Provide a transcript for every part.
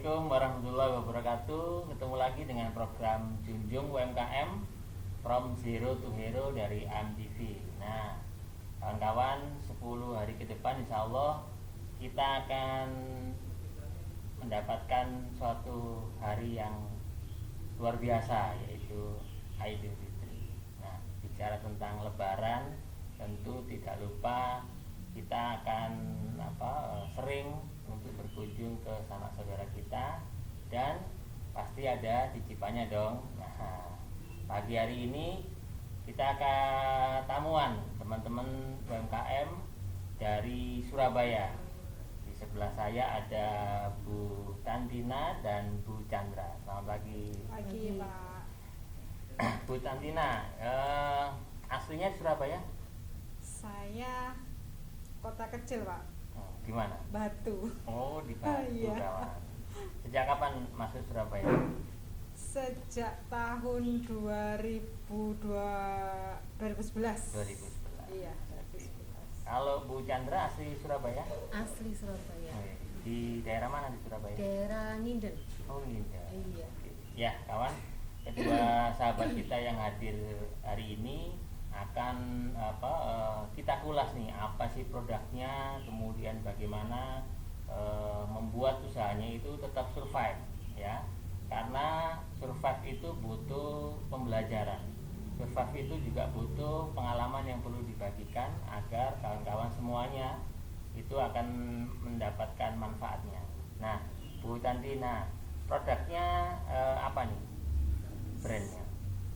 Assalamualaikum warahmatullahi wabarakatuh. Ketemu lagi dengan program Junjung UMKM From Zero to Hero dari AMTV. Nah, kawan-kawan, 10 hari ke depan insya Allah kita akan mendapatkan suatu hari yang luar biasa, yaitu Idul Fitri. Nah, bicara tentang Lebaran, tentu tidak lupa kita akan sering untuk berkunjung ke sanak saudara kita, dan pasti ada cicipannya dong. Nah, pagi hari ini kita akan tamuan teman-teman UMKM dari Surabaya. Di sebelah saya ada Bu Tantina dan Bu Chandra. Selamat pagi. Pagi, Pak. Bu Tantina, aslinya di Surabaya? Saya kota kecil, Pak. Gimana? Batu. Oh, di Batu, Iya. kawan. Sejak kapan masuk Surabaya? Sejak tahun 2011. 2011. Iya, 2011. Kalau Bu Chandra asli Surabaya? Asli Surabaya. Di daerah mana di Surabaya? Daerah Nginden. Oh, Nginden. Iya. Ya, kawan. Kedua sahabat kita yang hadir hari ini akan kita kulas nih apa sih produknya, kemudian bagaimana membuat usahanya itu tetap survive, ya. Karena survive itu butuh pembelajaran. Survive itu juga butuh pengalaman yang perlu dibagikan agar kawan-kawan semuanya itu akan mendapatkan manfaatnya. Nah, Bu Tantina, produknya apa nih brandnya?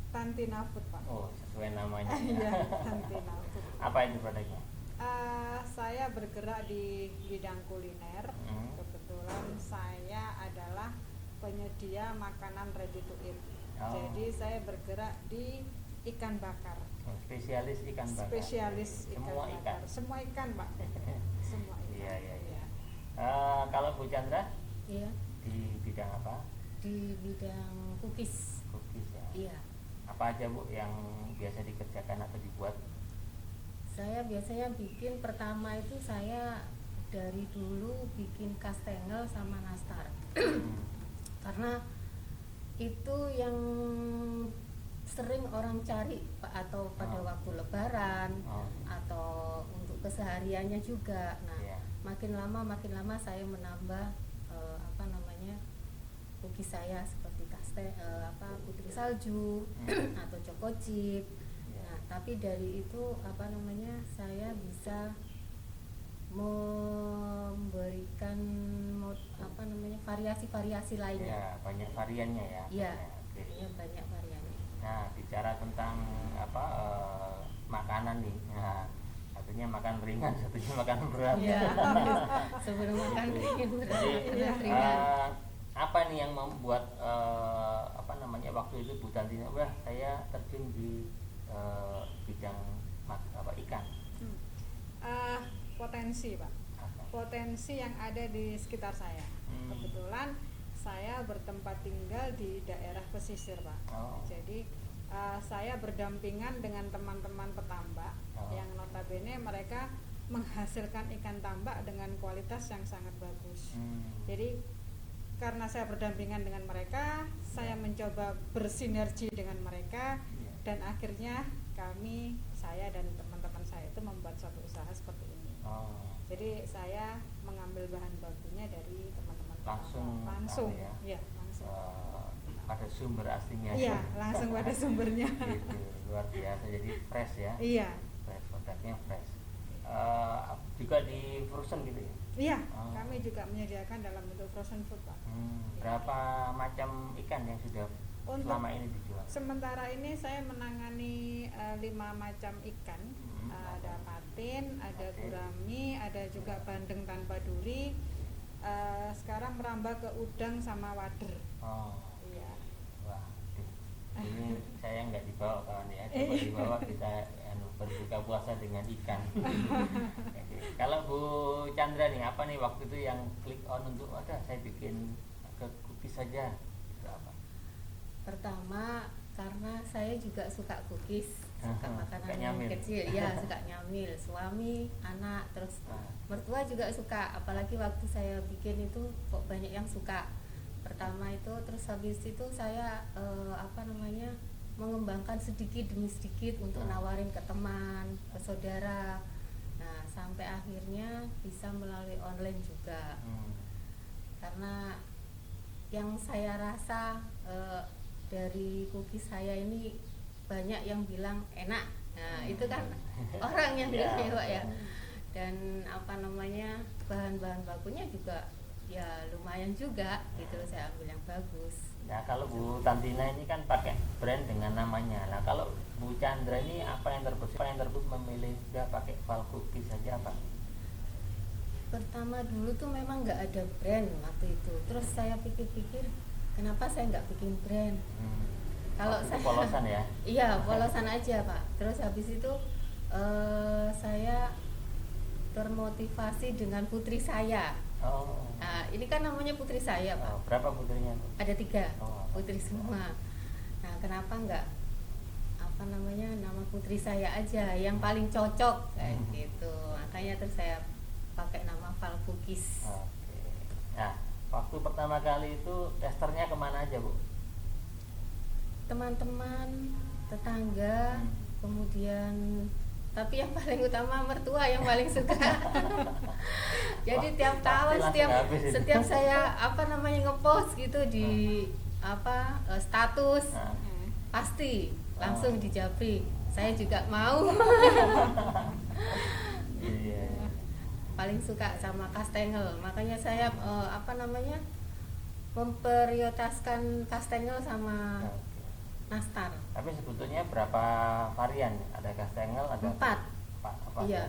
Tantina Food, Pak. Oh, sesuai namanya. Iya, Tantina Food. Apa itu produknya? Saya bergerak di bidang kuliner. Kebetulan saya adalah penyedia makanan ready to eat. Oh. Jadi saya bergerak di ikan bakar. Spesialis ikan bakar. Spesialis ikan Semua bakar. ikan. Semua ikan, Pak. Semua ikan. Iya. Kalau Bu Chandra Iya. di bidang apa? Di bidang cookies. Cookies ya. Iya. Apa aja Bu yang biasa dikerjakan atau dibuat? Saya biasanya bikin, pertama itu saya dari dulu bikin kastengel sama nastar. Karena itu yang sering orang cari atau pada waktu lebaran atau untuk kesehariannya juga. Nah, Yeah. makin lama saya menambah cookies saya seperti putri salju atau choco chip. Nah, tapi dari itu saya bisa memberikan variasi-variasi lainnya. Ya, banyak variannya ya. Iya, Oke. banyak variannya. Nah, bicara tentang makanan nih. Nah, satunya makan ringan, satunya makan berat. Iya. Sebelum makan ringan Jadi, ringan. apa nih yang membuat waktu itu Bu Tantina, wah saya terjun di bidang ikan? Potensi, Pak. Potensi yang ada di sekitar saya. Kebetulan saya bertempat tinggal di daerah pesisir, Pak. Jadi saya berdampingan dengan teman-teman petambak yang notabene mereka menghasilkan ikan tambak dengan kualitas yang sangat bagus. Jadi karena saya berdampingan dengan mereka, saya mencoba bersinergi dengan mereka, dan akhirnya saya dan teman-teman saya itu membuat suatu usaha seperti ini. Jadi saya mengambil bahan bakunya dari teman-teman langsung pada sumber aslinya. Iya, langsung pada sumbernya. Gitu, luar biasa. Jadi fresh ya. Iya. Fresh, produknya fresh. Juga di frozen gitu ya? Iya, kami juga menyediakan dalam bentuk frozen food, Pak. Berapa macam ikan yang sudah selama ini dijual? Sementara ini saya menangani 5 macam ikan. Ada patin, ada gurami, ada juga bandeng tanpa duri. Sekarang merambah ke udang sama wader. Iya. Wah, ini saya nggak dibawa kawan ya, coba dibawa kita berbuka puasa dengan ikan. Kalau Bu Chandra nih, apa nih waktu itu yang klik on untuk saya bikin ke cookies saja? Itu apa? Pertama karena saya juga suka cookies, suka makanan yang nyamil. kecil, ya suka nyamil. Suami, anak, terus mertua juga suka. Apalagi waktu saya bikin itu kok banyak yang suka. pertama itu, terus habis itu saya mengembangkan sedikit demi sedikit untuk nawarin ke teman, ke saudara. Nah, sampai akhirnya bisa melalui online juga. Karena yang saya rasa dari cookies saya ini banyak yang bilang enak. Nah, itu kan orang yang bilang ya. Dan bahan-bahan bakunya juga ya lumayan juga gitu, saya ambil yang bagus. Nah, kalau Bu Tantina ini kan pakai brand dengan namanya. Nah, kalau Bu Chandra ini apa yang terbesit memilih udah pakai Val Cookies saja apa? Pertama dulu tuh memang nggak ada brand waktu itu. Terus saya pikir-pikir, kenapa saya nggak bikin brand? Kalau saya polosan ya? Iya, polosan aja Pak. Terus habis itu saya termotivasi dengan putri saya. Nah, ini kan namanya putri saya Pak. Berapa putrinya tuh? Ada 3 putri semua. Nah, kenapa nggak nama putri saya aja yang paling cocok kayak gitu. Makanya terus saya pakai nama Val Cookies. Nah, waktu pertama kali itu testernya kemana aja Bu? Teman-teman, tetangga, kemudian tapi yang paling utama mertua yang paling suka. Jadi tiap tahun setiap saya ngepost gitu di status, pasti langsung dijabri. Saya juga mau. Paling suka sama kastengel, makanya saya memprioritaskan kastengel sama nastar. Tapi sebetulnya berapa varian? Ada kastengel, ada 4. Iya.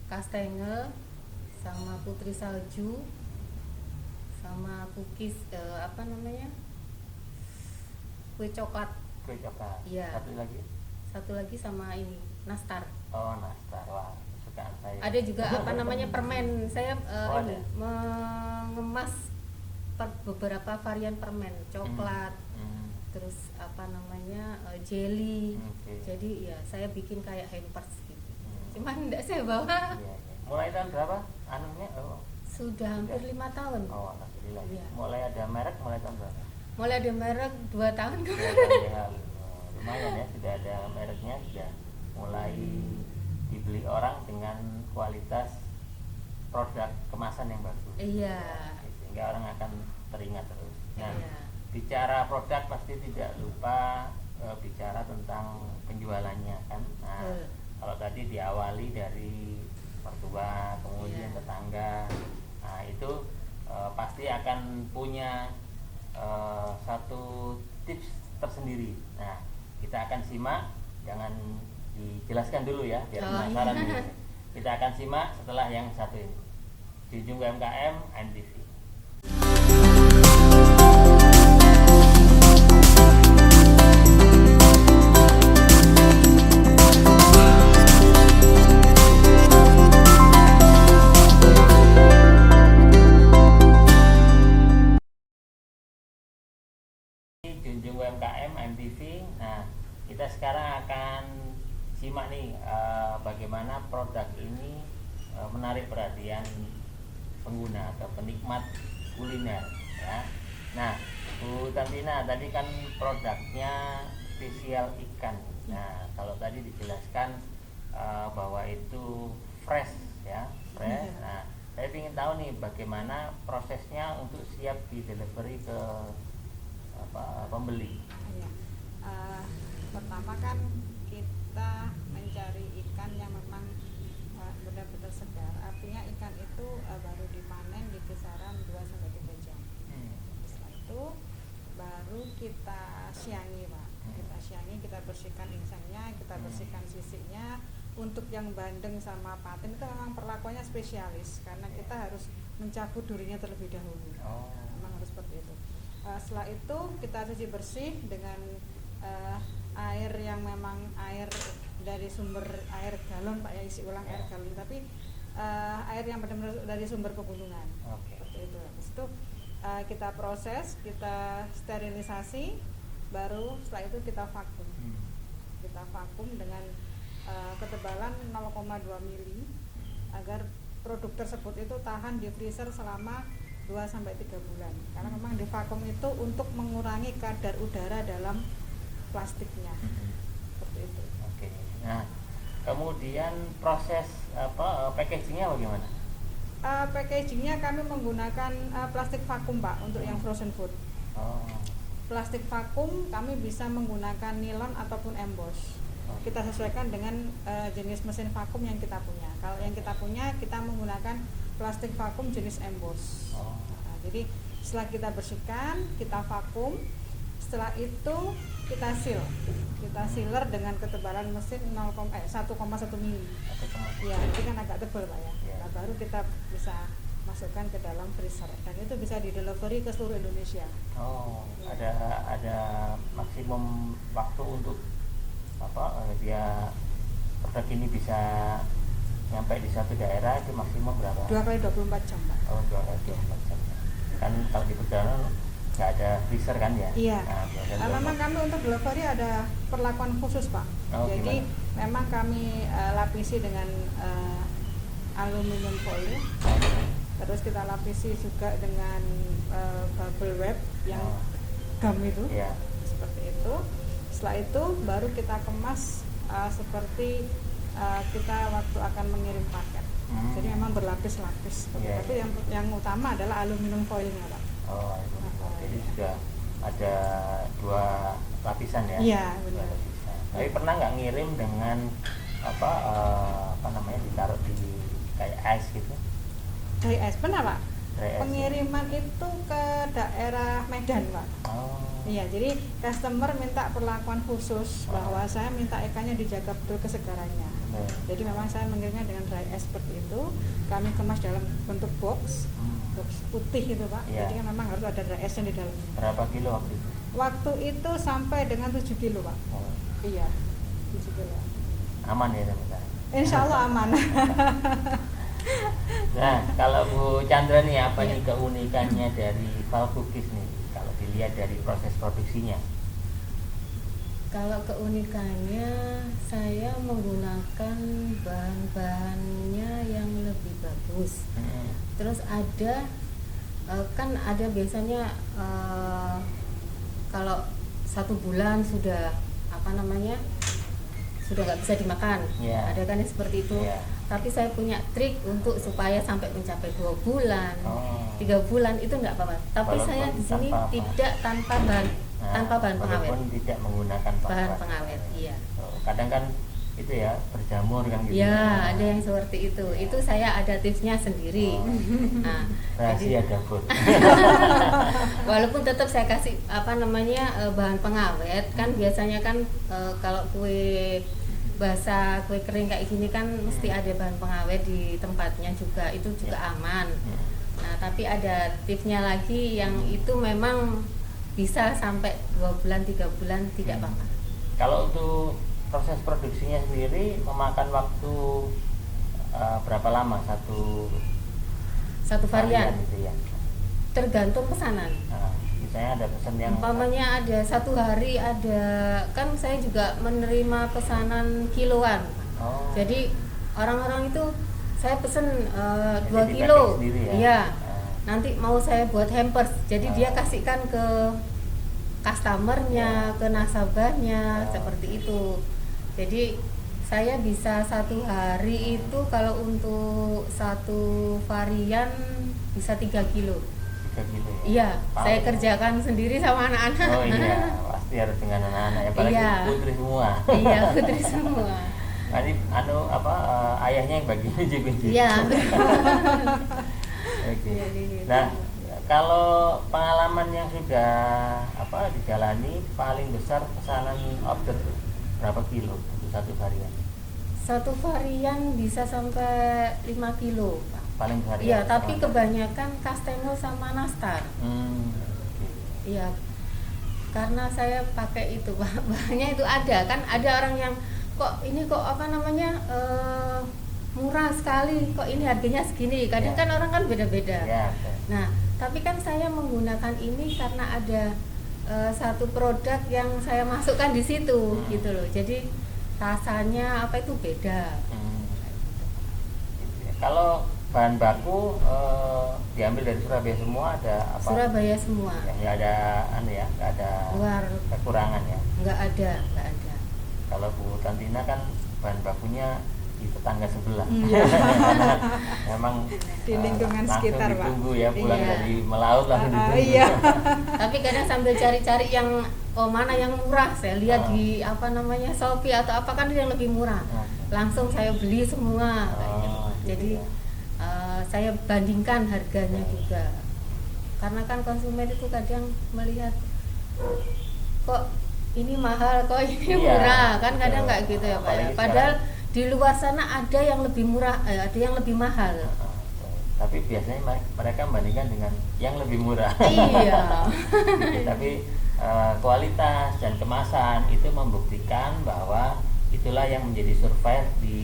Kastengel sama putri salju sama cookies kue coklat. Iya. Satu lagi sama ini nastar. Nastar. Wah, kesukaan saya. Ada juga permen. Saya mengemas beberapa varian permen, coklat. Terus jelly. Jadi ya saya bikin kayak hampers gitu. Cuman enggak saya bawa. Mulai tahun berapa anunya? Sudah hampir 5 tahun. Alhamdulillah. Iya. Mulai ada merek mulai tahun berapa? Mulai ada merek 2 tahun kemarin. Lumayan ya, sudah ada mereknya, sudah mulai dibeli orang dengan kualitas produk kemasan yang bagus. Iya. Sehingga orang akan teringat terus. Nah, bicara produk pasti tidak lupa bicara tentang penjualannya kan. Nah, kalau tadi diawali dari mertua, kemudian tetangga, nah itu pasti akan punya satu tips tersendiri. Nah, kita akan simak, jangan dijelaskan dulu ya, biar penasaran dulu. Kita akan simak setelah yang satu ini. Junjung UMKM MTV. Junjung UMKM MTV. Nah, kita sekarang akan simak nih bagaimana produk ini menarik perhatian pengguna atau penikmat kuliner ya. Nah, Bu Tantina, tadi kan produknya spesial ikan. Nah, kalau tadi dijelaskan bahwa itu fresh ya, fresh. Nah, saya ingin tahu nih bagaimana prosesnya untuk siap di delivery ke pembeli. Pertama kan kita mencari ikan yang memang benar-benar segar. Artinya ikan itu baru dipanen di kisaran 2-3 jam. Setelah itu baru kita siangi Pak. Kita bersihkan insangnya, kita bersihkan sisiknya. Untuk yang bandeng sama patin itu memang perlakuannya spesialis karena kita harus mencabut durinya terlebih dahulu. Memang harus seperti itu. Setelah itu kita cuci bersih dengan air yang memang air dari sumber air galon Pak ya, isi ulang air galon, tapi air yang benar-benar dari sumber pegunungan. Seperti itu. Habis itu kita proses, kita sterilisasi, baru setelah itu kita vakum. Kita vakum dengan ketebalan 0,2 mili agar produk tersebut itu tahan di freezer selama 2 sampai 3 bulan. Karena memang di vakum itu untuk mengurangi kadar udara dalam plastiknya. Seperti itu. Oke. Nah, kemudian proses packagingnya bagaimana? Packagingnya kami menggunakan plastik vakum, Pak, untuk yang frozen food. Plastik vakum kami bisa menggunakan nilon ataupun emboss. Kita sesuaikan dengan jenis mesin vakum yang kita punya. Kalau yang kita punya, kita menggunakan plastik vakum jenis emboss. Nah, jadi setelah kita bersihkan, kita vakum. Setelah itu kita seal. Kita sealer dengan ketebalan mesin 1,1 mili. Ya, itu kan agak tebal, Pak ya. Nah, baru kita bisa masukkan ke dalam freezer dan itu bisa di delivery ke seluruh Indonesia. Ya. Ada maksimum waktu untuk dia produk ini bisa nyampe di satu daerah itu maksimum berapa? 2 kali 24 jam, Pak. 2 kali 24 jam. Kan kalau di perjalanan nggak ada freezer kan ya? Iya. Nah, memang kami untuk delivery ada perlakuan khusus, Pak. Jadi gimana? Memang kami lapisi dengan aluminium foil. Terus kita lapisi juga dengan bubble wrap yang gum itu. Yeah. Seperti itu. Setelah itu baru kita kemas seperti kita waktu akan mengirim paket. Jadi memang berlapis-lapis. Yeah. Tapi yang utama adalah aluminium foilnya, Pak. Jadi sudah ada 2 lapisan ya? Iya, benar. Tapi pernah nggak ngirim dengan ditaruh di kayak es gitu? Dry ice, pernah, Pak? Pengiriman itu ke daerah Medan, Pak. Iya, jadi customer minta perlakuan khusus bahwa saya minta ikannya dijaga betul kesegarannya. Jadi memang saya mengirimnya dengan dry ice seperti itu. Kami kemas dalam bentuk box putih itu, Pak. Jadi kan memang harus ada dry ice di dalamnya. Berapa kilo waktu itu? Waktu itu sampai dengan 7 kilo, Pak. Iya, 7 kilo. Aman ya, teman-teman? Insya Allah aman. Nah, kalau Bu Chandra nih, apa nih keunikannya dari valve cookies nih kalau dilihat dari proses produksinya? Kalau keunikannya, saya menggunakan bahan-bahannya yang lebih bagus. Terus ada kan ada biasanya kalau 1 bulan sudah sudah nggak bisa dimakan. Ada kan yang seperti itu. Tapi saya punya trik untuk supaya sampai mencapai 2 bulan, 3 bulan itu enggak apa-apa. Tapi walaupun saya di sini tidak tanpa bahan pengawet. Walaupun tidak menggunakan bahan pengawet. Iya. Kadang kan itu ya berjamur kan gitu. Ya, ada yang seperti itu. Itu saya ada tipsnya sendiri. Nah, rahasia dapur. Walaupun tetap saya kasih bahan pengawet kan biasanya kan kalau kue basah, kue kering kayak gini kan mesti ada bahan pengawet di tempatnya juga, itu juga aman. Nah, tapi ada tipsnya lagi yang itu memang bisa sampai 2 bulan, 3 bulan tidak apa-apa. Kalau untuk proses produksinya sendiri memakan waktu berapa lama satu varian gitu ya? Tergantung pesanan. Misalnya ada pesan yang umpamanya ada 1 hari, ada kan saya juga menerima pesanan kiloan. Jadi orang-orang itu saya pesen 2 kilo ya. Nanti mau saya buat hampers, jadi dia kasihkan ke customernya, ke nasabahnya, seperti itu. Jadi saya bisa 1 hari itu kalau untuk 1 varian bisa 3 kilo. Iya, saya kerjakan sendiri sama anak-anak. Oh iya, pasti harus dengan anak-anak ya, apalagi putri semua. Iya, putri semua. Nanti ayahnya yang bagi kunci. Iya. Oke. Nah, kalau pengalaman yang sudah dijalani, paling besar pesanan order berapa kilo untuk 1 varian? 1 varian bisa sampai 5 kilo, Pak. Paling varian. Iya, tapi kebanyakan Castengel sama Nastar. Iya. Karena saya pakai itu, Pak. Bahannya itu ada orang yang kok murah sekali, kok ini harganya segini. Kadang kan orang kan beda-beda. Nah, tapi kan saya menggunakan ini karena ada satu produk yang saya masukkan di situ gitu loh. Jadi rasanya itu beda. Kalau bahan baku diambil dari Surabaya semua ada apa? Surabaya semua. Ya, nggak ada nggak ada kekurangan ya. Nggak ada. Kalau Bu Tantina kan bahan bakunya di tetangga sebelah. Memang di lingkungan sekitar, Pak. Ditunggu ya pulang dari melaut langsung ditunggu. Iya. Tapi kadang sambil cari-cari yang mana yang murah, saya lihat di Shopee atau apa kan yang lebih murah. Langsung saya beli semua. Jadi saya bandingkan harganya juga. Karena kan konsumen itu kadang melihat kok ini mahal, kok ini murah, kan kadang nggak gitu ya Pak ya. Padahal di luar sana ada yang lebih murah, ada yang lebih mahal. Tapi biasanya mereka membandingkan dengan yang lebih murah. Iya. Tapi kualitas dan kemasan itu membuktikan bahwa itulah yang menjadi survive di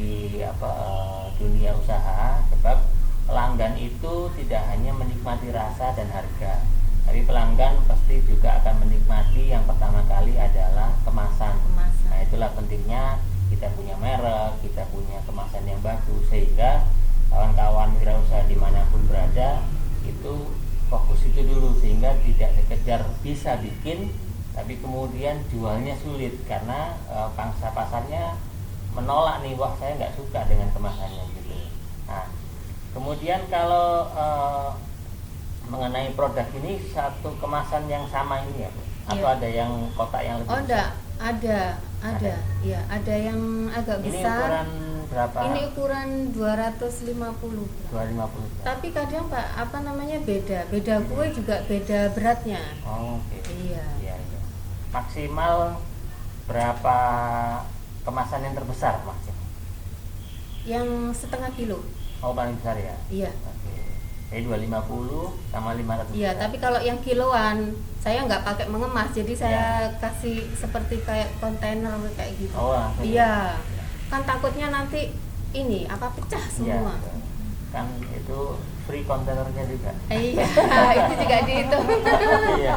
dunia usaha, sebab pelanggan itu tidak hanya menikmati rasa dan harga, tapi pelanggan pasti juga akan menikmati yang pertama kali adalah kemasan. Nah, itulah pentingnya kita punya merek, kita punya kemasan yang bagus, sehingga kawan-kawan wirausaha dimanapun berada itu fokus itu dulu, sehingga tidak dikejar bisa bikin tapi kemudian jualnya sulit karena pangsa pasarnya menolak nih, wah saya nggak suka dengan kemasannya gitu. Nah, kemudian kalau mengenai produk ini, satu kemasan yang sama ini ya Bu? Atau ada yang kotak yang lebih besar? Ada. Ya, ada yang agak ini besar. Ukuran berapa? Ini ukuran 250. 250. Tapi kadang Pak, beda kue juga beda beratnya. Oh, oke. Iya. Maksimal berapa kemasan yang terbesar maksimal? Yang setengah kilo. Oh, paling besar ya? Iya. Oke. Jadi 250 sama 500. Iya, tapi kalau yang kiloan saya nggak pakai mengemas, jadi saya kasih seperti kayak kontainer kayak gitu. Oh, iya. Kan takutnya nanti pecah semua. Iya, kan itu free kontainernya juga. Iya, itu juga dihitung. Iya.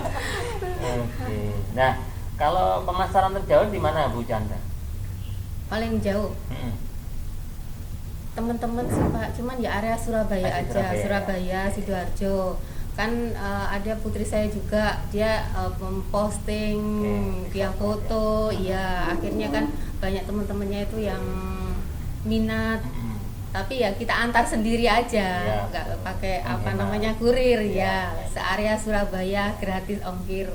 Oke. Nah, kalau pemasaran terjauh di mana Bu Chandra? Paling jauh. Teman-teman sih Pak, cuman ya area Surabaya aja, Surabaya, Sidoarjo. Kan ada putri saya juga, dia memposting via foto, ya akhirnya kan banyak teman-temannya itu yang minat. Tapi ya kita antar sendiri aja, nggak pakai kurir ya. Searea Surabaya gratis ongkir.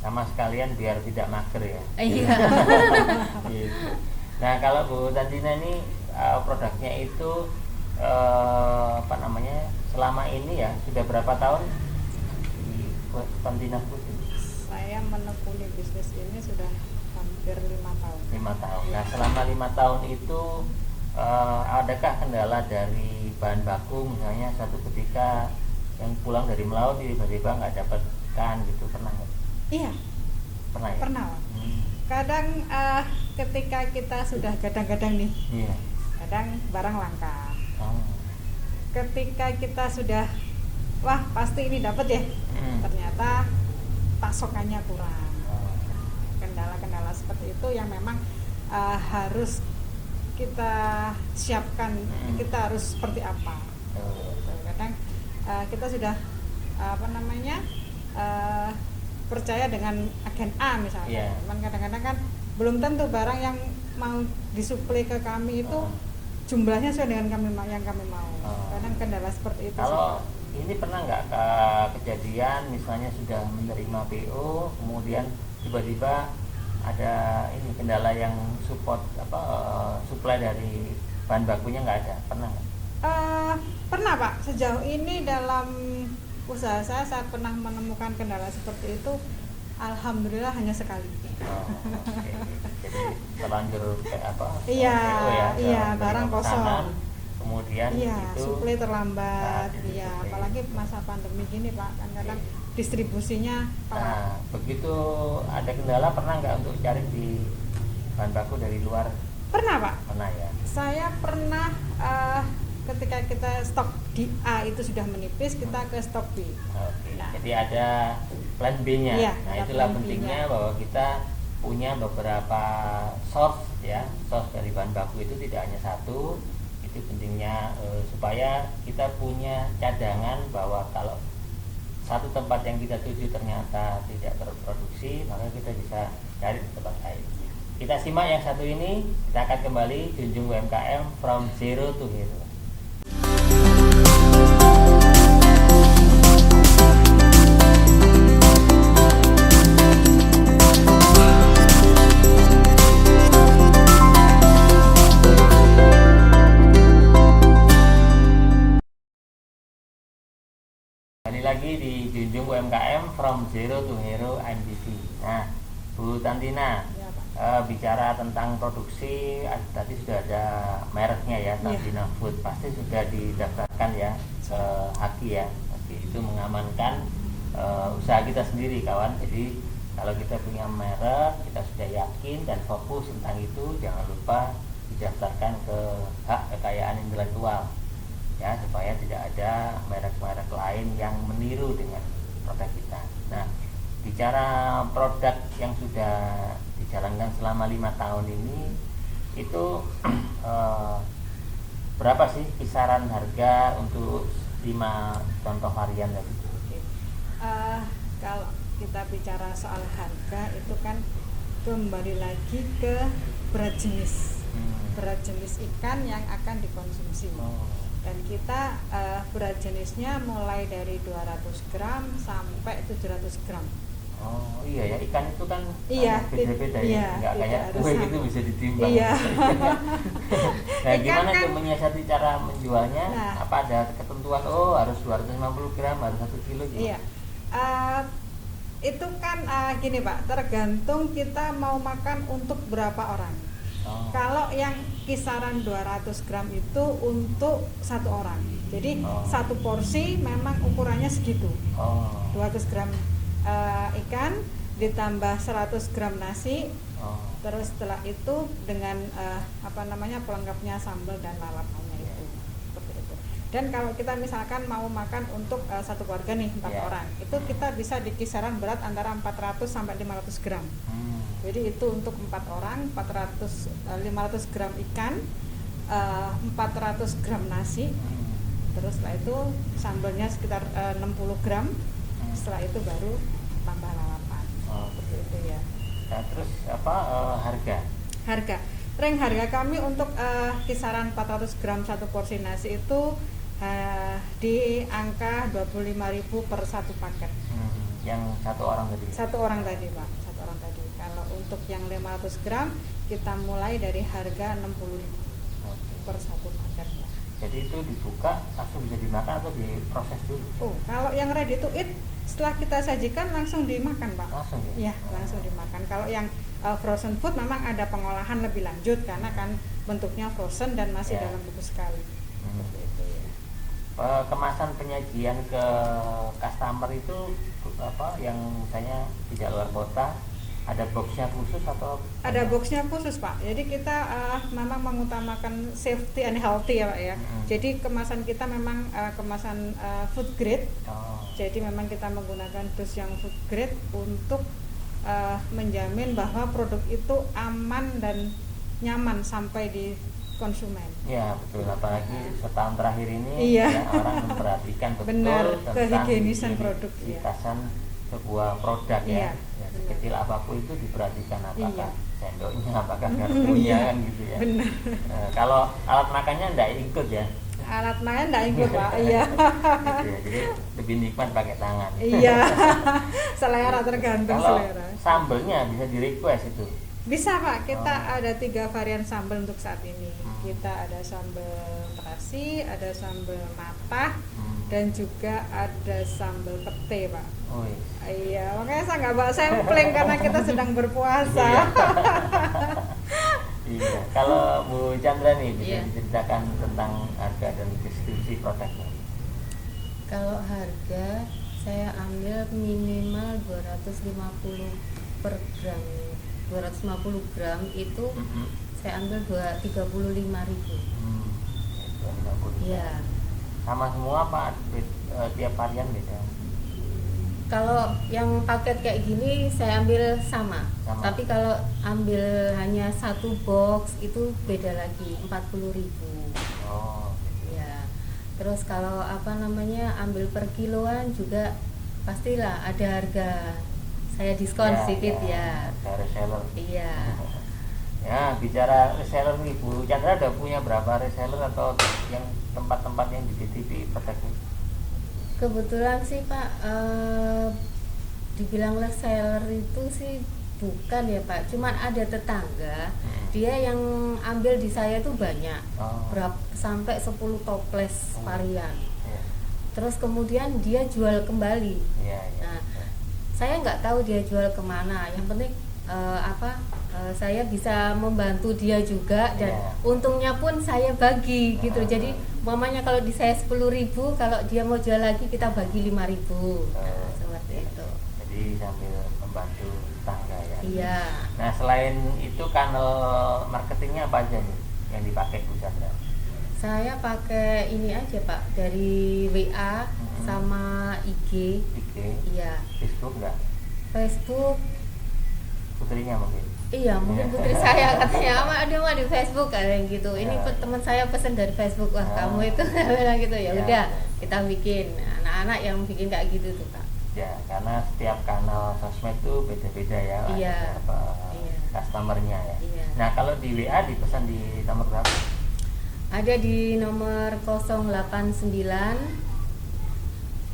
Sama sekalian biar tidak mager ya. Iya. Gitu. Nah, kalau Bu Tantina ini produknya itu selama ini ya sudah berapa tahun di Tantina Food ini? Saya menekuni bisnis ini sudah hampir 5 tahun. 5 tahun. Nah, selama 5 tahun itu adakah kendala dari bahan baku, misalnya suatu ketika yang pulang dari melaut tiba-tiba nggak dapat ikan gitu, pernah nggak? Iya. Pernah ya? Pernah. Kadang ketika kita sudah gadang-gadang nih, kadang barang langka. Ketika kita sudah wah pasti ini dapat ya, ternyata pasokannya kurang. Kendala-kendala seperti itu yang memang harus kita siapkan, kita harus seperti apa. Kadang kita sudah percaya dengan agen A misalnya, cuman kadang-kadang kan belum tentu barang yang mau disuplai ke kami itu jumlahnya sesuai dengan yang kami mau. Kadang kendala seperti itu. Kalau ini pernah nggak kejadian misalnya sudah menerima PO, kemudian tiba-tiba ada ini kendala yang suplai dari bahan bakunya nggak ada, pernah nggak? Pernah Pak. Sejauh ini dalam usaha saya pernah menemukan kendala seperti itu. Alhamdulillah hanya sekali. Okay. Jadi terlanjur kayak apa? Iya, barang kosong. Kemudian itu suplai terlambat. Apalagi masa pandemi gini Pak, kan kadang distribusinya. Nah, begitu ada kendala pernah nggak untuk cari di bahan baku dari luar? Pernah Pak. Pernah ya. Saya pernah ketika kita stok di A itu sudah menipis, kita ke stok B. Okay. Nah, jadi ada plan B-nya. Nah, itulah pentingnya bahwa kita punya beberapa source dari bahan baku itu tidak hanya satu, itu pentingnya supaya kita punya cadangan bahwa kalau satu tempat yang kita tuju ternyata tidak terproduksi, maka kita bisa cari di tempat lain. Kita simak yang satu ini, kita akan kembali junjung UMKM from zero to hero. Kembali lagi di junjung UMKM from zero to hero MBC. Nah, Bu Tantina, Ya, bicara tentang produksi, tadi sudah ada mereknya ya, Tantina Food, pasti sudah didaftarkan ya ke HAKI ya. HAKI itu mengamankan usaha kita sendiri, kawan. Jadi kalau kita punya merek, kita sudah yakin dan fokus tentang itu, jangan lupa didaftarkan ke hak kekayaan intelektual ya, supaya tidak ada merek-merek lain yang meniru dengan produk kita. Nah, bicara produk yang sudah dijalankan selama 5 tahun ini, itu berapa sih kisaran harga untuk 5 contoh varian tadi? Kalau kita bicara soal harga itu kan kembali lagi ke berat jenis, berat jenis ikan yang akan dikonsumsi. Dan kita berat jenisnya mulai dari 200 gram sampai 700 gram. Oh iya ya, ikan itu kan beda-beda iya, ya, nggak kayak kue gitu bisa ditimbang. Iya. Nah, gimana kan, tuh menyiasati cara menjualnya? Nah, apa ada ketentuan, harus 250 gram, harus 1 kilo gitu? Iya, itu kan gini Pak, tergantung kita mau makan untuk berapa orang. Kalau yang kisaran 200 gram itu untuk 1 orang. Jadi 1 porsi memang ukurannya segitu. 200 gram ikan ditambah 100 gram nasi. Terus setelah itu dengan pelengkapnya sambal dan lalapannya itu. Seperti itu. Dan kalau kita misalkan mau makan untuk 1 keluarga nih 4 orang, itu kita bisa di kisaran berat antara 400 sampai 500 gram. Jadi itu untuk 4 orang, 500 gram ikan, 400 gram nasi. Terus setelah itu sambalnya sekitar 60 gram. Setelah itu baru tambah lalapan. Seperti itu ya. Nah, terus harga? Harga kami untuk kisaran 400 gram 1 porsi nasi itu di angka 25.000 per 1 paket. Yang 1 orang tadi? 1 orang tadi Pak, 1 orang tadi. Kalau untuk yang 500 gram kita mulai dari harga 60.000 per 1 paket. Jadi itu dibuka langsung bisa dimakan atau diproses dulu? Kalau yang ready to eat setelah kita sajikan langsung dimakan Pak. Langsung Iya, ya? langsung dimakan. Kalau yang frozen food memang ada pengolahan lebih lanjut karena kan bentuknya frozen dan masih dalam buku sekali. Seperti itu ya. Kemasan penyajian ke customer itu yang misalnya tidak luar kota, ada boxnya khusus atau? Ada boxnya khusus Pak. Jadi kita memang mengutamakan safety and healthy ya Pak ya. Jadi kemasan kita memang kemasan food grade. Jadi memang kita menggunakan dus yang food grade untuk menjamin bahwa produk itu aman dan nyaman sampai di konsumen. Ya betul, apalagi setahun terakhir ini orang memperhatikan betul tentang kehigienisan produk, sebuah produk ya. Sekecil apapun itu diperhatikan, apakah sendoknya, apakah garpunya kan gitu ya. Benar. Kalau alat makannya enggak ikut ya? Alat makan enggak ikut Pak, iya. Gitu ya, jadi lebih nikmat pakai tangan. Iya. Selera, tergantung kalau selera. Sambelnya bisa di request itu? Bisa Pak, kita ada 3 varian sambal untuk saat ini. Kita ada sambal terasi, ada sambal matah, dan juga ada sambal pete Pak. Iya, makanya saya nggak bawa sampling karena kita sedang berpuasa. Iya. Kalau Bu Chandra nih bisa diceritakan tentang harga dan deskripsi produknya. Kalau harga saya ambil minimal 250 per gram. 250 gram itu saya ambil 35.000. Iya. Sama semua Pak, tiap varian beda? Kalau yang paket kayak gini saya ambil sama. Tapi kalau ambil hanya 1 box itu beda lagi, 40.000. Oh. Ya. Terus kalau ambil per kiloan juga pastilah ada harga saya diskon sedikit ya. Ada reseller. Iya. Ya, bicara reseller nih, Bu Chandra ada punya berapa reseller atau yang tempat-tempat yang dititipi produk ini? Kebetulan sih Pak, dibilang reseller itu sih bukan ya Pak, cuman ada tetangga dia yang ambil di saya tuh banyak, sampai 10 toples varian. Terus kemudian dia jual kembali. Nah, saya nggak tahu dia jual kemana, yang penting saya bisa membantu dia juga, dan untungnya pun saya bagi gitu. Jadi mamanya kalau di saya 10.000, kalau dia mau jual lagi kita bagi 5.000. Seperti itu. Jadi sambil membantu tetangga ya. Iya. Nah, selain itu kanal marketingnya apa aja nih yang dipakai Bu Chandra? Saya pakai ini aja Pak, dari WA sama IG. Iya. Facebook enggak? Facebook Putrinya mungkin. Iya, mungkin putri saya katanya dia mau di Facebook kayak gitu. Ini teman saya pesan dari Facebook, wah kamu itu bilang gitu. Ya udah, kita bikin. Anak-anak yang bikin kayak gitu tuh Kak. Ya, karena setiap kanal sosmed tuh beda-beda ya. Iya. Customernya ya. Iya. Nah, kalau di WA dipesan di nomor berapa? Ada di nomor 089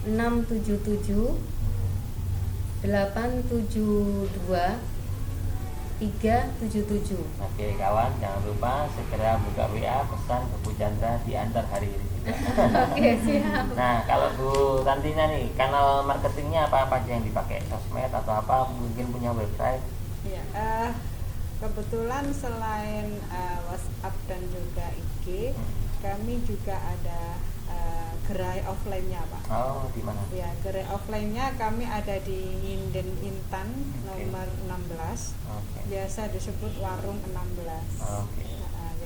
677 872 377. Oke kawan, jangan lupa segera buka WA, pesan ke Bu Chandra diantar hari ini juga. Oke, siap. Nah, kalau Bu Tantina nih, kanal marketingnya apa aja yang dipakai? Sosmed atau apa? Mungkin punya website? Iya, kebetulan selain WhatsApp dan juga IG, kami juga ada gerai offline-nya Pak. Oh, di mana? Ya, gerai offline-nya kami ada di Nginden Intan nomor 16. Biasa disebut warung 16.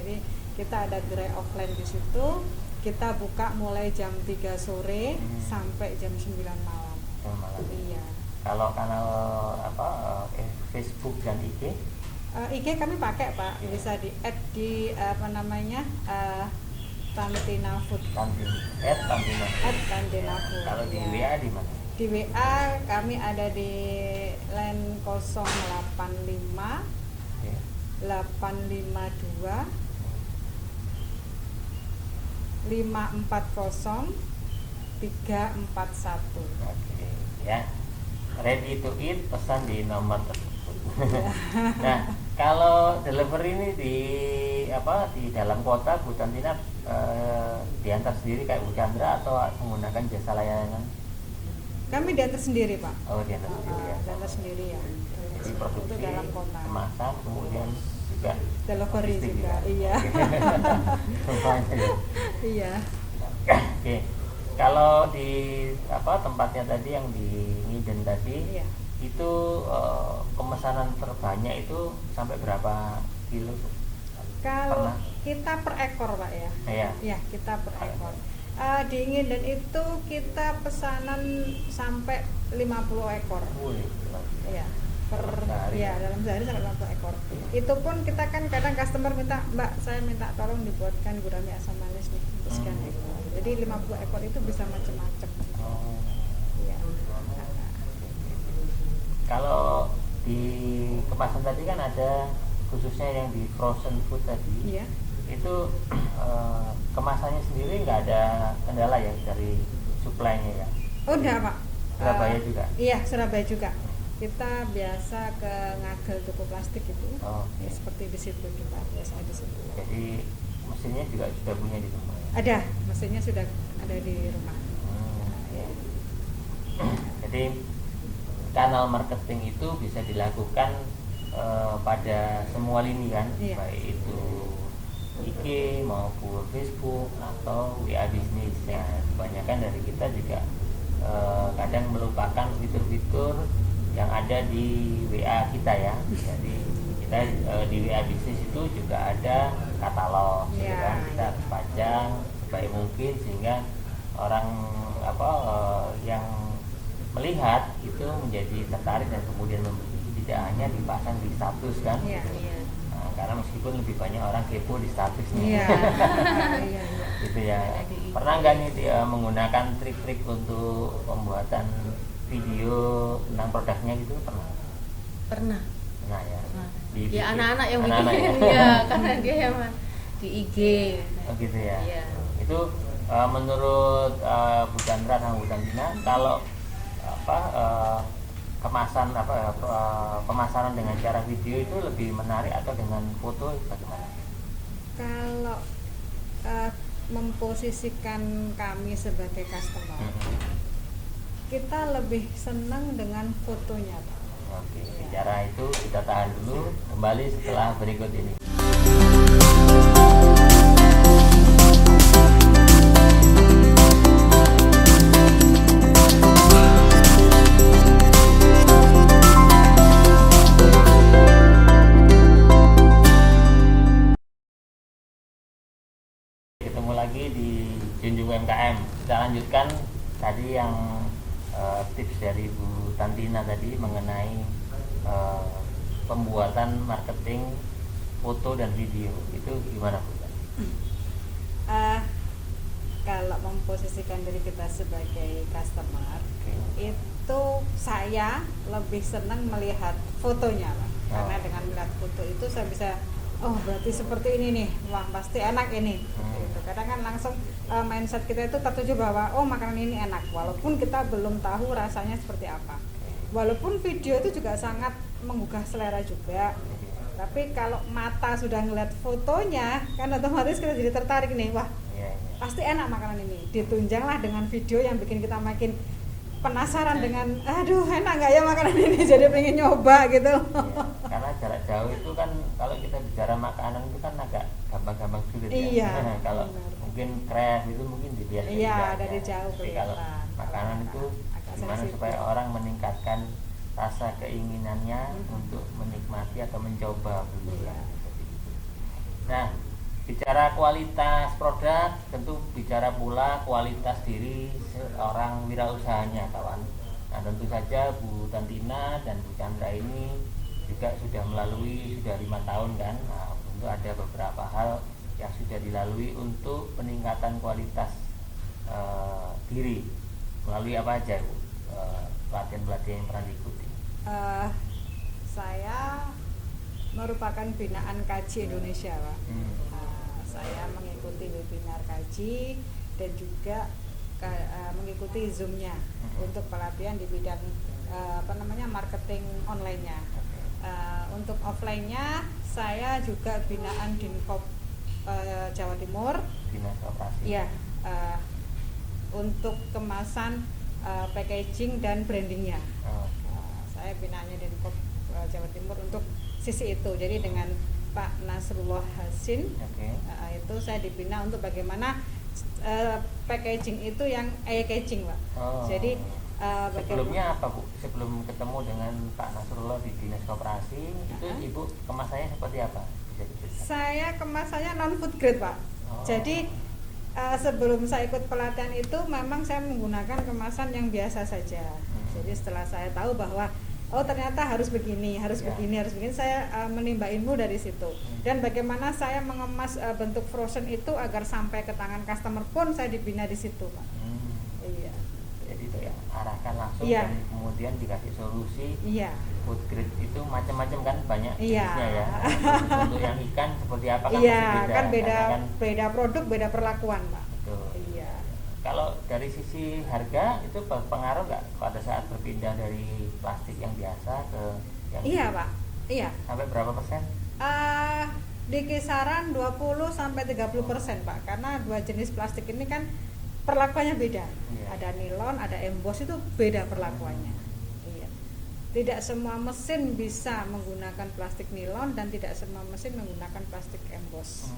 Jadi kita ada gerai offline di situ. Kita buka mulai jam 3 sore sampai jam 9 malam. Iya. Kalau kanal Facebook dan IG? IG kami pakai Pak, bisa di-add di Tantina Food. Tantina Food. Kalau di WA di mana? Di WA kami ada di line 085 852 540 341. Oke, ya. Ready to eat, pesan di nomor tersebut. Nah, kalau delivery ini di dalam kota Bu Tantina diantar sendiri kayak Bu Chandra atau menggunakan jasa layanan? Kami diantar sendiri Pak. Oh, diantar sendiri ya. Diantar sendiri ya. Jadi produksi, dalam kota. kemasan, kemudian juga delivery juga, ya. iya. Iya. Oke. Kalau di tempatnya tadi yang di Nginden tadi, itu pemesanan terbanyak itu sampai berapa kilo? Kalau kita per ekor Pak ya. Iya. Kita per ekor. Di Nginden itu kita pesanan sampai 50 ekor. Iya. Dalam sehari sampai 50 ekor. Itu pun kita kan kadang customer minta, Mbak, saya minta tolong dibuatkan gurame asam manis nih untuk sekian ekor. Jadi 50 ekor itu bisa macam-macam. Iya. Kalau di kemasan tadi kan ada khususnya yang di frozen food tadi. Iya. Itu kemasannya sendiri nggak ada kendala ya dari suplainya ya? Oh, enggak Pak. Surabaya juga? Iya, Surabaya juga. Kita biasa ke Ngagel toko plastik itu. Ya, seperti di situ kita biasa di situ. Jadi mesinnya juga sudah punya di rumah? Ada, mesinnya sudah ada di rumah. Jadi kanal marketing itu bisa dilakukan pada semua lini kan, baik itu IG maupun Facebook atau WA bisnis ya. Kebanyakan dari kita juga kadang melupakan fitur-fitur yang ada di WA kita ya. Jadi kita di WA bisnis itu juga ada katalog, kan kita harus pajang sebaik mungkin sehingga orang yang melihat itu menjadi tertarik dan kemudian membeli, tidak hanya dipasang di status kan. karena meskipun lebih banyak orang kepo di statusnya. Iya. Iya. Gitu ya. Pernah nggak nih dia menggunakan trik-trik untuk pembuatan video tentang produknya gitu? Pernah Nah ya. Ya anak-anak yang anak-anak bikin ya. ya karena dia yang di IG. Oh gitu ya. Iya. Itu menurut Bu Chandra sama Bu Tantina, kalau kemasan pemasaran dengan cara video itu lebih menarik atau dengan foto bagaimana? Kalau memposisikan kami sebagai customer, kita lebih senang dengan fotonya, Pak. Oke, bicara itu kita tahan dulu, kembali setelah berikut ini. Ketemu lagi di Junjung UMKM. Kita lanjutkan tadi yang tips dari Bu Tantina tadi mengenai pembuatan marketing foto dan video. Itu gimana Bu? Kalau memposisikan diri kita sebagai customer, itu saya lebih senang melihat fotonya, Pak. Karena dengan melihat foto itu saya bisa, oh berarti seperti ini nih, wah pasti enak ini. Gitu. Kadang kan langsung mindset kita itu tertuju bahwa oh makanan ini enak, walaupun kita belum tahu rasanya seperti apa. Walaupun video itu juga sangat menggugah selera juga, tapi kalau mata sudah ngeliat fotonya, kan otomatis kita jadi tertarik nih, wah pasti enak makanan ini. Ditunjanglah dengan video yang bikin kita makin penasaran dengan, aduh enak nggak ya makanan ini, jadi pengen nyoba gitu. Karena jarak jauh itu kan kalau kita bicara makanan itu kan agak gampang-gampang sulit ya. Kalau mungkin craft itu mungkin dilihat dari jauh. Tapi kalau makanan itu gimana supaya orang meningkatkan rasa keinginannya untuk menikmati atau mencoba dulu ya. Nah, bicara kualitas produk, tentu bicara pula kualitas diri seorang wirausahanya, kawan. Nah, tentu saja Bu Tantina dan Bu Chandra ini juga sudah 5 tahun kan. Nah, tentu ada beberapa hal yang sudah dilalui untuk peningkatan kualitas diri. Melalui apa aja, Bu? Pelatihan-pelatihan yang pernah diikuti. Saya merupakan binaan Kaji Indonesia, Pak. Saya mengikuti webinar Kaji dan juga mengikuti Zoom-nya untuk pelatihan di bidang marketing online-nya. Untuk offline-nya saya juga binaan Dinkop Jawa Timur. Dinas Koperasi. Iya, untuk kemasan packaging dan brandingnya. Saya binaannya Dinkop Jawa Timur untuk sisi itu. Jadi dengan Pak Nasrullah Hasin, itu saya dibina untuk bagaimana packaging itu yang e-catching, Pak. Jadi sebelumnya apa, Bu? Sebelum ketemu dengan Pak Nasrullah di Dinas Koperasi, itu Ibu kemasannya seperti apa? Saya kemasannya non food grade, Pak. Jadi sebelum saya ikut pelatihan itu memang saya menggunakan kemasan yang biasa saja. Jadi setelah saya tahu bahwa oh ternyata harus begini, saya menimba ilmu dari situ. Dan bagaimana saya mengemas bentuk frozen itu agar sampai ke tangan customer pun saya dibina di situ, Pak. Iya. Jadi itu ya arahkan langsung dan kemudian dikasih solusi. Iya. Food grade itu macam-macam kan, banyak jenisnya ya. Untuk yang ikan seperti apa kan beda. Kan beda produk, beda perlakuan, Pak. Betul. Iya. Kalau dari sisi harga itu berpengaruh nggak pada saat berpindah dari plastik yang biasa ke yang Pak. Iya. Sampai berapa persen? Di kisaran 20-30%, Pak. Karena dua jenis plastik ini kan perlakuannya beda. Ada nilon, ada emboss, itu beda perlakuannya. Iya. Tidak semua mesin bisa menggunakan plastik nilon dan tidak semua mesin menggunakan plastik emboss.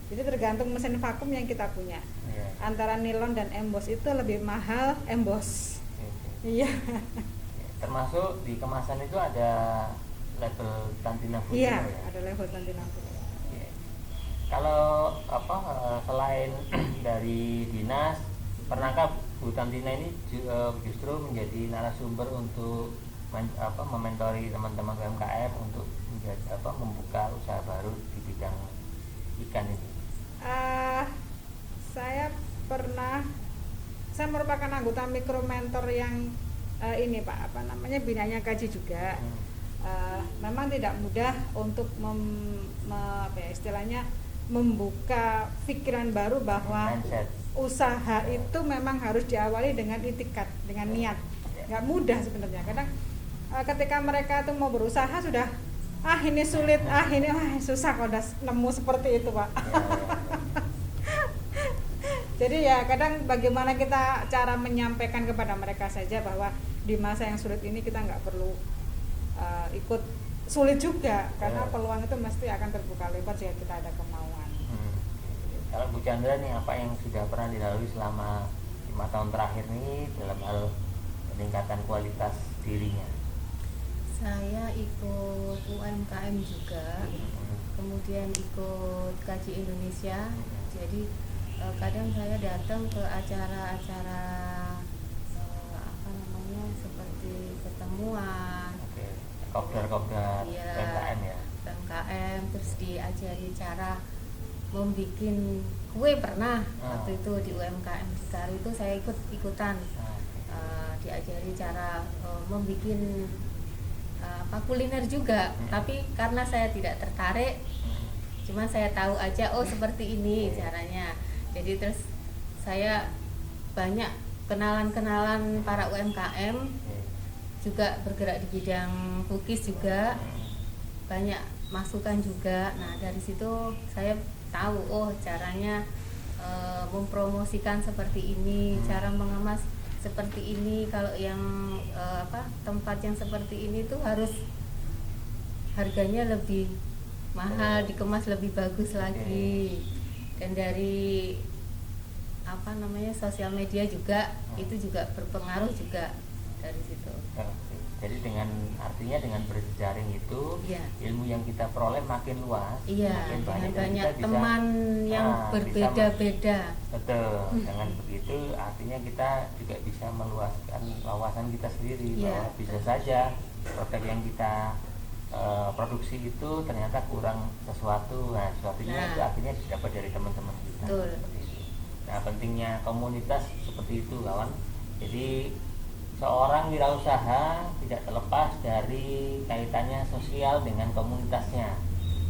Jadi tergantung mesin vakum yang kita punya. Antara nilon dan emboss itu lebih mahal emboss. Iya. Termasuk di kemasan itu ada label Tantina Food. Iya, ada label Tantina Food. Kalau selain dari dinas, pernahkah Bu Tantina ini justru menjadi narasumber untuk mementori teman-teman UMKM untuk membuka usaha baru di bidang ikan ini? Saya merupakan anggota mikro mentor yang ini Pak, binanya kaji juga. Memang tidak mudah untuk istilahnya membuka pikiran baru bahwa mindset. Usaha itu memang harus diawali dengan itikat, dengan niat. Nggak mudah sebenarnya. Kadang ketika mereka tuh mau berusaha sudah ini sulit, ini susah kalau udah nemu seperti itu Pak. Jadi ya kadang bagaimana kita cara menyampaikan kepada mereka saja bahwa di masa yang sulit ini kita nggak perlu ikut sulit juga, karena peluang itu mesti akan terbuka lebar jika kita ada kemauan. Kalau Bu Chandra nih, apa yang sudah pernah dilalui selama 5 tahun terakhir nih dalam hal peningkatan kualitas dirinya? Saya ikut UMKM juga, kemudian ikut Kaji Indonesia. Jadi kadang saya datang ke acara-acara seperti ketemuan, kopdar UMKM ya. UMKM, terus diajari cara membuat kue pernah waktu itu di UMKM Cikar itu saya ikutan diajari cara membuat kuliner juga, tapi karena saya tidak tertarik, cuma saya tahu aja seperti ini caranya. Jadi terus saya banyak kenalan para UMKM juga bergerak di bidang cookies juga, banyak masukan juga. Nah dari situ saya tahu caranya mempromosikan seperti ini, cara mengemas seperti ini. Kalau yang tempat yang seperti ini tuh harus harganya lebih mahal, dikemas lebih bagus lagi. Dan dari sosial media juga itu juga berpengaruh juga dari situ. Jadi dengan berjejaring itu ilmu yang kita peroleh makin luas, makin banyak teman yang berbeda-beda. Betul. Dengan begitu artinya kita juga bisa meluaskan wawasan kita sendiri, bahwa bisa saja produk yang kita produksi itu ternyata kurang sesuatu. Nah, sesuatunya itu artinya didapat dari teman-teman kita. Seperti itu. Nah, pentingnya komunitas seperti itu, kawan. Jadi seorang wirausaha tidak terlepas dari kaitannya sosial dengan komunitasnya,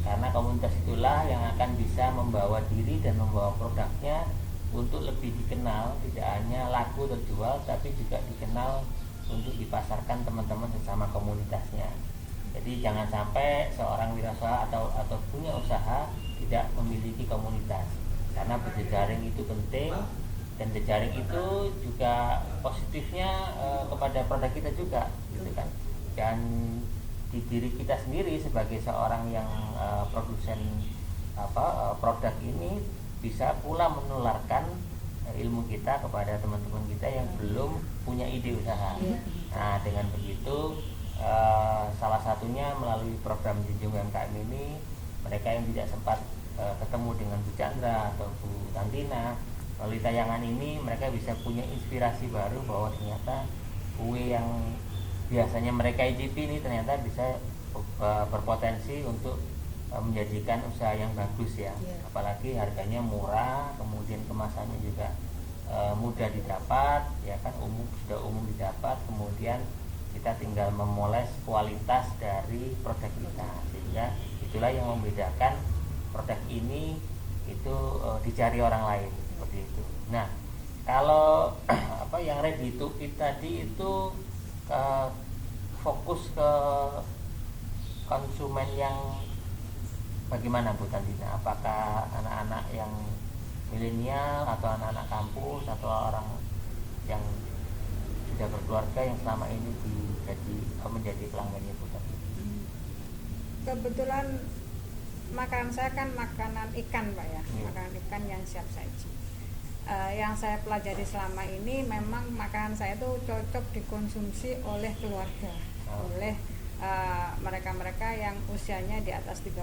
karena komunitas itulah yang akan bisa membawa diri dan membawa produknya untuk lebih dikenal, tidak hanya laku terjual, tapi juga dikenal untuk dipasarkan teman-teman sesama komunitasnya. Jadi jangan sampai seorang wirausaha atau punya usaha tidak memiliki komunitas, karena berjejaring itu penting. Dan jejaring itu juga positifnya kepada produk kita juga, gitu kan. Dan di diri kita sendiri sebagai seorang yang produsen produk ini bisa pula menularkan ilmu kita kepada teman-teman kita yang belum punya ide usaha. Nah, dengan begitu salah satunya melalui program Junjung UMKM ini, mereka yang tidak sempat ketemu dengan Bu Chandra atau Bu Tantina, melalui tayangan ini mereka bisa punya inspirasi baru bahwa ternyata kue yang biasanya mereka icipi ini ternyata bisa berpotensi untuk menjadikan usaha yang bagus ya. Apalagi harganya murah, kemudian kemasannya juga mudah didapat, ya kan, sudah umum didapat, kemudian kita tinggal memoles kualitas dari produk kita, sehingga itulah yang membedakan produk ini itu dicari orang lain. Seperti itu. Nah, kalau yang ready to eat tadi itu fokus ke konsumen yang bagaimana Bu Tantina? Apakah anak-anak yang milenial atau anak-anak kampus atau orang yang sudah berkeluarga yang selama ini menjadi pelanggannya Bu Tantina? Kebetulan makanan saya kan makanan ikan Pak ya, makanan ikan yang siap saji. Yang saya pelajari selama ini memang makanan saya itu cocok dikonsumsi oleh keluarga, oleh mereka-mereka yang usianya di atas 30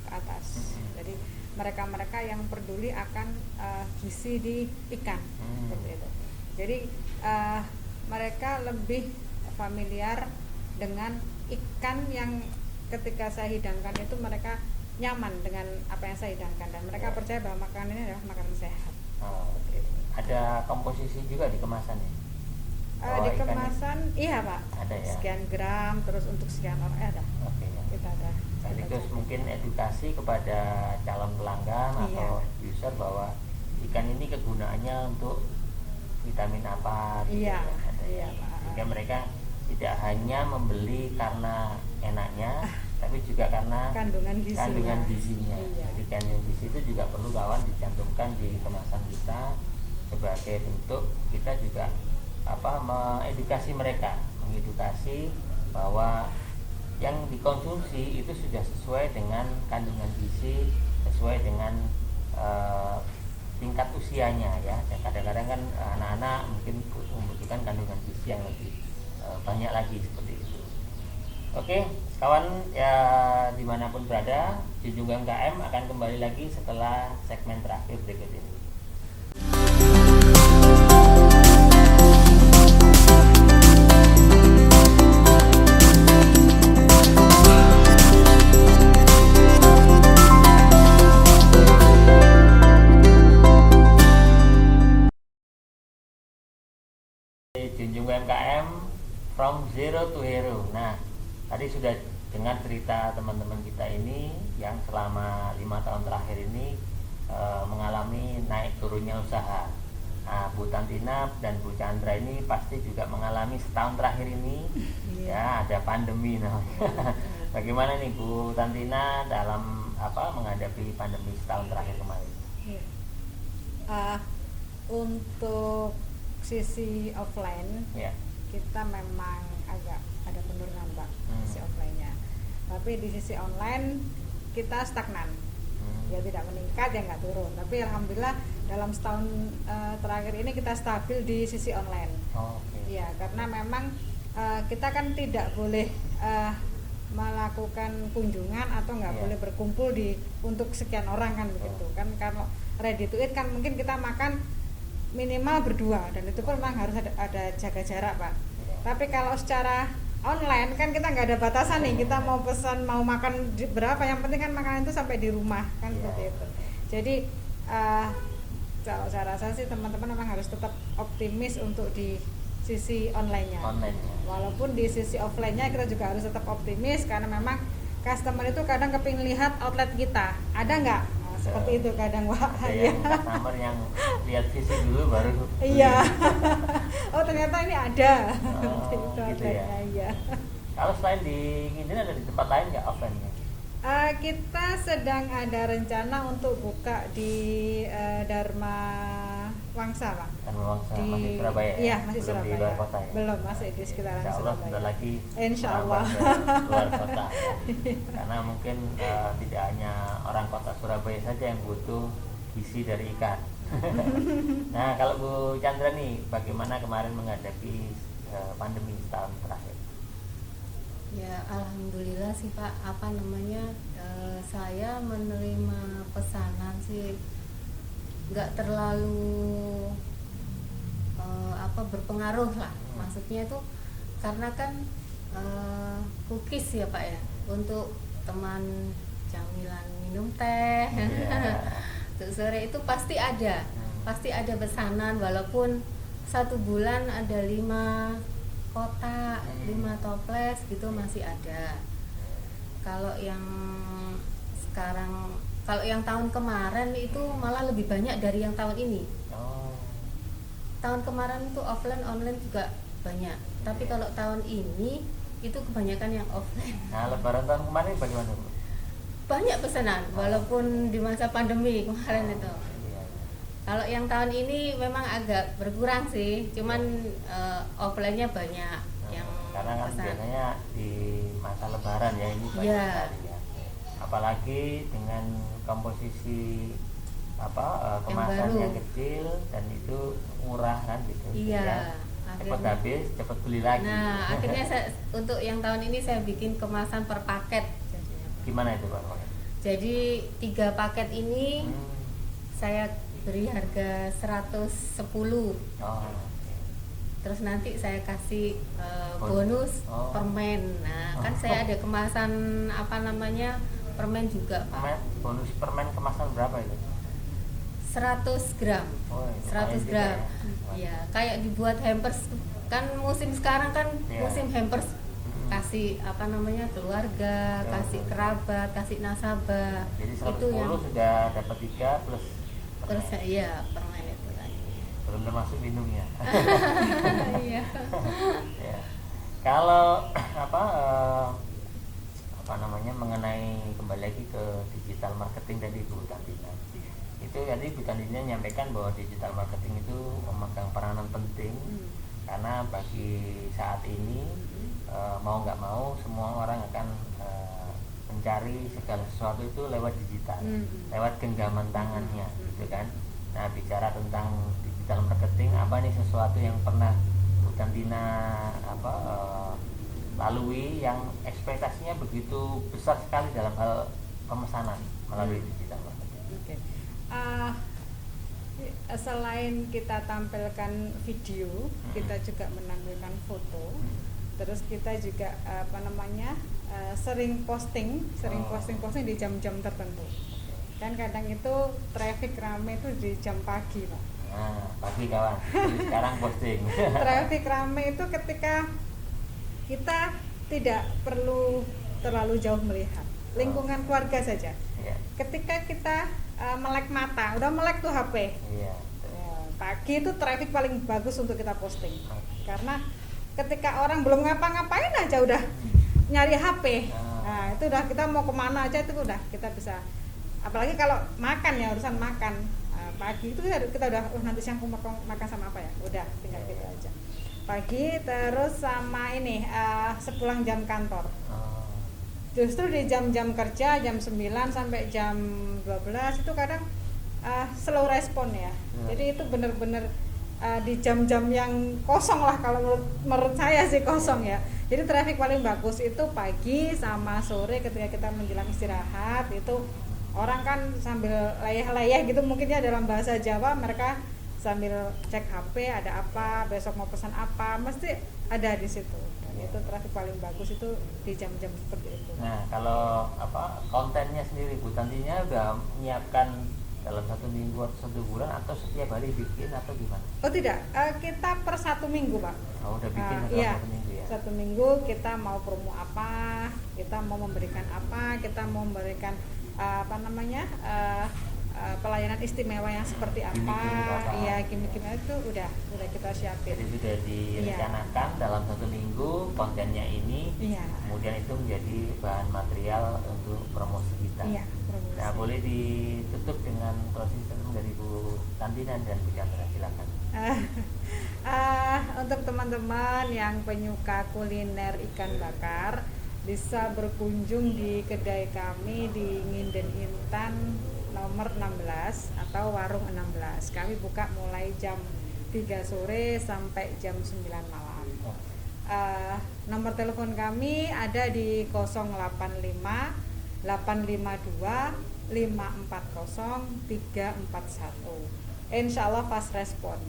ke atas. Jadi mereka-mereka yang peduli akan gizi di ikan, seperti itu. Jadi mereka lebih familiar dengan ikan yang ketika saya hidangkan itu mereka nyaman dengan apa yang saya hidangkan dan mereka percaya bahwa makanan ini adalah makanan sehat. Ada komposisi juga di kemasannya? Di kemasan iya Pak, ada ya? Sekian gram, terus untuk sekian orang ada. Kita ada. Sekaligus mungkin edukasi kepada calon pelanggan atau user bahwa ikan ini kegunaannya untuk vitamin apa gitu. Iya Pak. Sehingga mereka tidak hanya membeli karena enaknya tapi juga karena kandungan gizinya. Jadi kandungan gizi itu juga perlu kawan dicantumkan di kemasan kita sebagai bentuk kita juga mengedukasi mereka, mengedukasi bahwa yang dikonsumsi itu sudah sesuai dengan kandungan gizi, sesuai dengan tingkat usianya ya. Kadang-kadang kan anak-anak mungkin membutuhkan kandungan gizi yang lebih banyak lagi seperti itu. Oke, kawan ya dimanapun berada, Junjung UMKM akan kembali lagi setelah segmen terakhir berikut ini. Junjung UMKM from zero to hero. Nah, tadi sudah dengar cerita teman-teman kita ini yang selama 5 tahun terakhir ini mengalami naik turunnya usaha. Nah, Bu Tantina dan Bu Chandra ini pasti juga mengalami setahun terakhir ini ya ada pandemi namanya. Bagaimana nih Bu Tantina dalam menghadapi pandemi setahun terakhir kemarin? Untuk sisi offline kita memang agak ada penurunan Pak, sisi offline-nya. Tapi di sisi online kita stagnan. Ya tidak meningkat ya nggak turun. Tapi alhamdulillah dalam setahun terakhir ini kita stabil di sisi online. Ya karena memang kita kan tidak boleh melakukan kunjungan atau nggak boleh berkumpul untuk sekian orang kan begitu kan. Kalau ready to eat kan mungkin kita makan minimal berdua dan itu pun memang harus ada jaga jarak Pak. Tapi kalau secara online kan kita nggak ada batasan nih, kita mau pesan mau makan berapa, yang penting kan makanan itu sampai di rumah kan seperti itu. Jadi kalau saya rasa sih teman-teman memang harus tetap optimis untuk di sisi online-nya. Walaupun di sisi offline-nya kita juga harus tetap optimis karena memang customer itu kadang kepingin lihat outlet kita ada nggak. Seperti itu kadang Wak. Customer yang lihat visi dulu baru iya. Oh ternyata ini ada. Gitu ya. Iya. Kalau selain di ini ada di tempat lain nggak offline-nya? Kita sedang ada rencana untuk buka di Dharma Wangsa Pak. Dharma Wangsa masih Surabaya? Iya masih belum Surabaya. Di luar kota ya? Belum, masih di sekitaran Insya Allah Surabaya. sudah lagi Insya Allah. Luar kota. Karena mungkin tidak hanya orang kota Surabaya saja yang butuh gizi dari ikan. Nah kalau Bu Chandra nih, bagaimana kemarin menghadapi pandemi setahun terakhir? Ya alhamdulillah sih Pak, saya menerima pesanan sih nggak terlalu berpengaruh lah. Maksudnya itu karena kan cookies ya Pak ya, untuk teman camilan minum teh. Untuk sore itu pasti ada pesanan, walaupun 1 bulan ada 5 kotak, 5 toples gitu masih ada. Kalau yang sekarang, kalau yang tahun kemarin itu malah lebih banyak dari yang tahun ini. Tahun kemarin itu offline, online juga banyak. Tapi kalau tahun ini itu kebanyakan yang offline. Nah, Lebaran tahun kemarin bagaimana? Banyak pesanan, walaupun di masa pandemi kemarin itu. Kalau yang tahun ini memang agak berkurang sih, cuman offline-nya banyak yang karena kan pesan. Biasanya di masa Lebaran ya ini banyak sekali ya. Apalagi dengan komposisi kemasan yang kecil dan itu murah kan gitu. Iya. Cepat habis, cepat beli lagi. Nah, akhirnya untuk yang tahun ini saya bikin kemasan per paket. Gimana itu Pak? Jadi 3 paket ini saya beri harga 110. terus nanti saya kasih bonus permen. Nah, kan saya ada kemasan apa namanya permen juga, Pak. Bonus permen kemasan berapa itu? 100 gram. 100 gram. Ya, kayak dibuat hampers kan musim sekarang kan musim hampers, kasih apa namanya keluarga, kasih kerabat, kasih nasabah. Jadi 110 itu yang sudah dapat 3 plus iya permen itu tadi. Belum termasuk minumnya. Iya. Ya. Kalau apa namanya mengenai kembali lagi ke digital marketing tadi Bu Tantina. Itu tadi Bu Tantina menyampaikan bahwa digital marketing itu memegang peranan penting karena bagi saat ini mau nggak mau semua orang akan mencari segala sesuatu itu lewat digital, lewat genggaman tangannya, gitu kan. Nah, bicara tentang digital marketing, apa nih sesuatu yang pernah Bu Tantina lalui yang ekspektasinya begitu besar sekali dalam hal pemesanan melalui digital marketing? Okay. Selain kita tampilkan video, kita juga menampilkan foto. Terus kita juga sering posting di jam-jam tertentu. Dan kadang itu traffic rame itu di jam pagi, Pak. Nah, pagi kawan. Jadi sekarang posting. Traffic rame itu ketika kita tidak perlu terlalu jauh melihat lingkungan keluarga saja. Ketika kita melek mata, udah melek tuh HP. Pagi itu traffic paling bagus untuk kita posting. Karena ketika orang belum ngapa-ngapain aja udah nyari HP. Nah, itu udah kita mau kemana aja itu udah kita bisa. Apalagi kalau makan ya, urusan makan. Pagi itu kita udah nanti siang makan sama apa ya? Udah tinggal gitu aja. Pagi terus sama ini sepulang jam kantor. Justru di jam-jam kerja jam 9 sampai jam 12 itu kadang slow respon ya. Jadi itu benar-benar di jam-jam yang kosong lah kalau menurut saya sih kosong ya. Jadi traffic paling bagus itu pagi sama sore ketika kita menjelang istirahat, itu orang kan sambil layah-layah gitu mungkin ya dalam bahasa Jawa, mereka sambil cek HP ada apa, besok mau pesan apa, mesti ada di situ. Dan itu traffic paling bagus itu di jam-jam seperti itu. Nah, kalau kontennya sendiri Bu Tantinya udah menyiapkan dalam 1 minggu atau 1 bulan atau setiap hari bikin atau gimana? Oh tidak, kita per 1 minggu Pak. Oh, udah bikin dalam 1 minggu ya? 1 minggu kita mau promo apa, kita mau memberikan apa, kita mau memberikan pelayanan istimewa yang seperti apa, iya gimmick-gimmick itu udah kita siapin. Jadi sudah direncanakan dalam 1 minggu kontennya ini, kemudian itu menjadi bahan material untuk promosi kita. Promosi. Nah, boleh ditutup dengan closing statement dari Bu Tantina dan Bu Chandra, silakan. Untuk teman-teman yang penyuka kuliner ikan bakar, bisa berkunjung di kedai kami di Nginden Intan nomor 16 atau warung 16. Kami buka mulai jam 3 sore sampai jam 9 malam. Nomor telepon kami ada di 085 852 540 341. Insya Allah fast respon.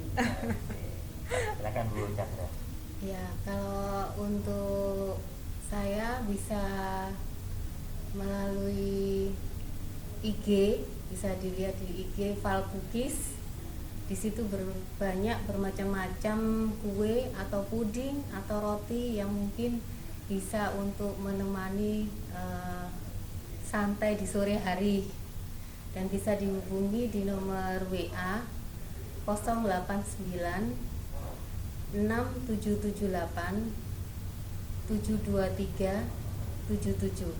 Silakan Bu Chandra. Ya, kalau untuk saya bisa melalui IG, bisa dilihat di IG Val Cookies. Di situ bermacam-macam kue atau puding atau roti yang mungkin bisa untuk menemani santai di sore hari, dan bisa dihubungi di nomor WA 089 6778 723 77.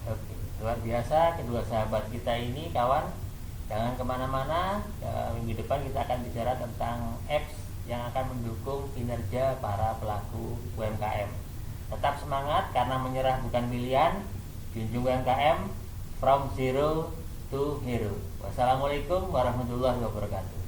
Oke, luar biasa kedua sahabat kita ini, kawan. Jangan kemana-mana. Minggu depan kita akan bicara tentang apps yang akan mendukung kinerja para pelaku UMKM. Tetap semangat karena menyerah bukan pilihan. Junjung UMKM from zero to hero. Wassalamualaikum warahmatullahi wabarakatuh.